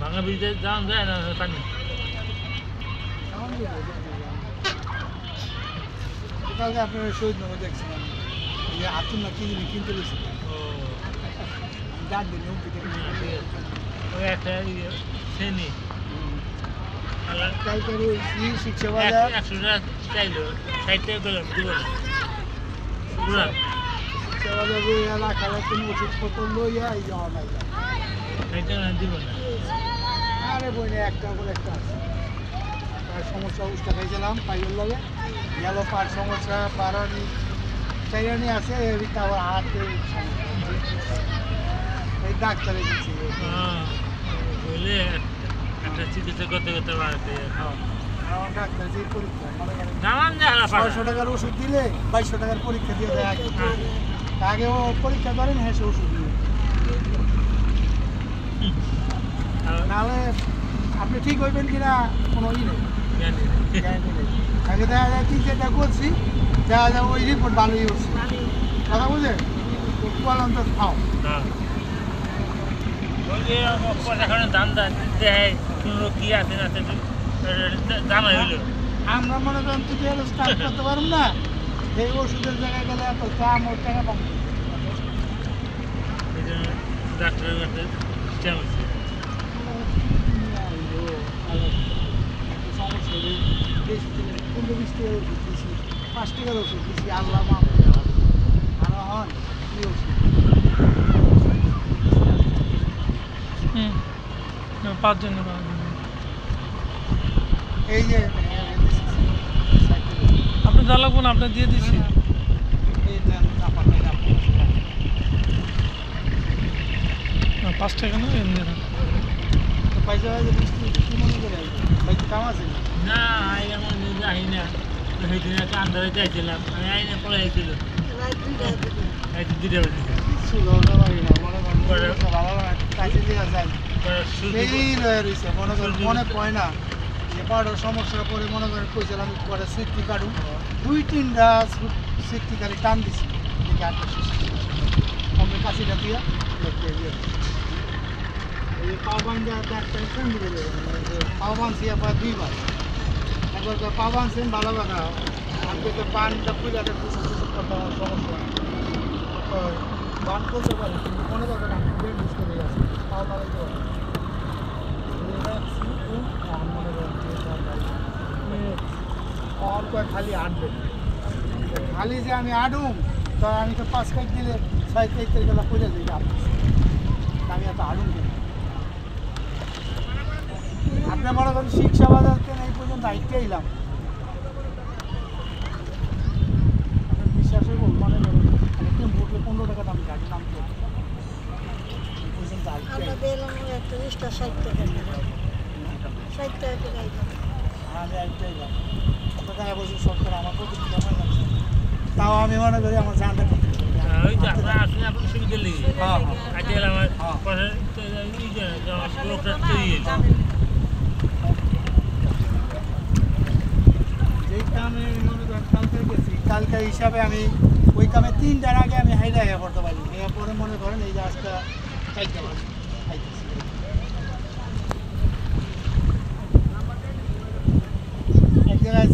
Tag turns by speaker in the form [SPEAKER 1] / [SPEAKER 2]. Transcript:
[SPEAKER 1] ভাঙা ব্রিজে যাওয়া যায় না পানি
[SPEAKER 2] কালকে আপনারা শহীদ নগর দেখছিলাম যে হাতুন না কিনে কিনতে গেছি ডাক দিন
[SPEAKER 1] ওই একটা শ্রেণী
[SPEAKER 2] কালকে ওই শিক্ষা বাজার
[SPEAKER 1] 100 টাকা চাইলো 60 টাকা পেলাম দিব না
[SPEAKER 2] শিক্ষা বাজার ওই এলাকার তুমি ওষুধপত্র লইয়া এই যাওয়া নাই
[SPEAKER 1] 60 টাকা দিব না
[SPEAKER 2] আরে বই না একটা করে একটা আছে তার সমস্যা উষ্টা খাইছিলাম পাইয়ের লগে গেল পার সমস্যা পারানি চাইরানি আছে এদিকে আবার হাতে এই ডাক্তারে দিচ্ছি
[SPEAKER 1] বলে একটা চিকিৎসা করতে করতে বাড়াতে
[SPEAKER 2] আমার ডাক্তার যে পরীক্ষা
[SPEAKER 1] নামান যায়
[SPEAKER 2] 600 টাকার ওষুধ দিলে 2200 টাকার পরীক্ষা দিয়ে দেয় আগে ও পরীক্ষা করেন হ্যাঁ সে ওষুধ দিয়ে নাহলে আপনি ঠিক হইবেন কিনা কোনো ই নেই আগে দেখা যায় চিকিৎসাটা করছি দেখা যায় ওই রিপোর্ট ভালোই হচ্ছে কথা বুঝলেন পালন তো খাও
[SPEAKER 1] দাম দেয় কি আছে না জানা হইলো
[SPEAKER 2] আমরা মনে করেন তুই স্টার্ট করতে পারবো না এই ওষুধের জায়গায় গেলে এত দাম ওর টাকা পাবো
[SPEAKER 1] ডাক্তারের কাছে হচ্ছে
[SPEAKER 2] সমস্যা বেশি 15-20 টাকার ওষুধ দিচ্ছি 5 টাকার ওষুধ দিচ্ছি আল্লাহ মাফ আরো হন কি ওষুধ
[SPEAKER 1] 5 জন
[SPEAKER 2] এই যে
[SPEAKER 1] আপনি যা লাগবো না আপনি দিয়ে দিচ্ছি
[SPEAKER 2] এই দেন আপনার
[SPEAKER 1] 5 টাকা না এমনি না
[SPEAKER 2] পয়সা হয়ে বৃষ্টি কি মনে করে ভাই কাম আছে
[SPEAKER 1] না আমার নিজে আই না সেইদিন একটা আন্দারে চাইছিলাম আমি আই না পড়ে আইছিল দুইটা বাজে
[SPEAKER 2] ছিল না বাড়ি না মনে ভালো কাজে দিয়ে যায় এই রয়েছে মনে পড়ে না যে পাউডার সমস্যার পরে মনে করেন কইছিলাম আমি পরে সুইটটি কাটু 2-3টা সুইটটি কাটি টান দিছি দেখে আটটা শেষ আমি কাশিটা দিয়া এই পাওয়ান একটা কোন দিকে পাওয়ান দিয়ে আবার 2 বার একবার পাওয়ান সেন ভালো কথা আমি তো পানটা পুজাটা কিছু কথা সমস্যা বান করতে পারি কিন্তু মনে করেন আমি ব্রেন ইউজ করে আসি পাওয়া লাগাইতে পারি খালি আটবে খালি যে আমি আডুম তো আমি তো 5 কাজ দিলে 6 কাজ গেলা পড়ে যাই আমি এত আডুম কেন আপনি মনে করেন শিক্ষা বাজার কেন এই পর্যন্ত আইতে এলাম বিশ্বাস হইব মনে করেন একটু ভোটলে 15 টাকা দাম গাড়ি নাম তো এই পর্যন্ত আইতে
[SPEAKER 3] একটা রিস্টা 60 টাকা 60 টাকা
[SPEAKER 2] আমি আইতে এলাম টাকা বছর সরকার আমার প্রতি জমা যাচ্ছে তাও আমি মনে করি আমার জানটা
[SPEAKER 1] ওই যে আপনি আপনার সুবিধা লেগে
[SPEAKER 2] হ্যাঁ
[SPEAKER 1] আজকে আমার লোকটা তৈরি
[SPEAKER 2] যেই কামে মনে করেন কালকে গেছি কালকে হিসাবে আমি ওই কামে 3টার আগে আমি হাইডা হয়ে পড়তে পারি এরপরে মনে করেন এই যে আজটা চাইতে পারি এক জায়গায়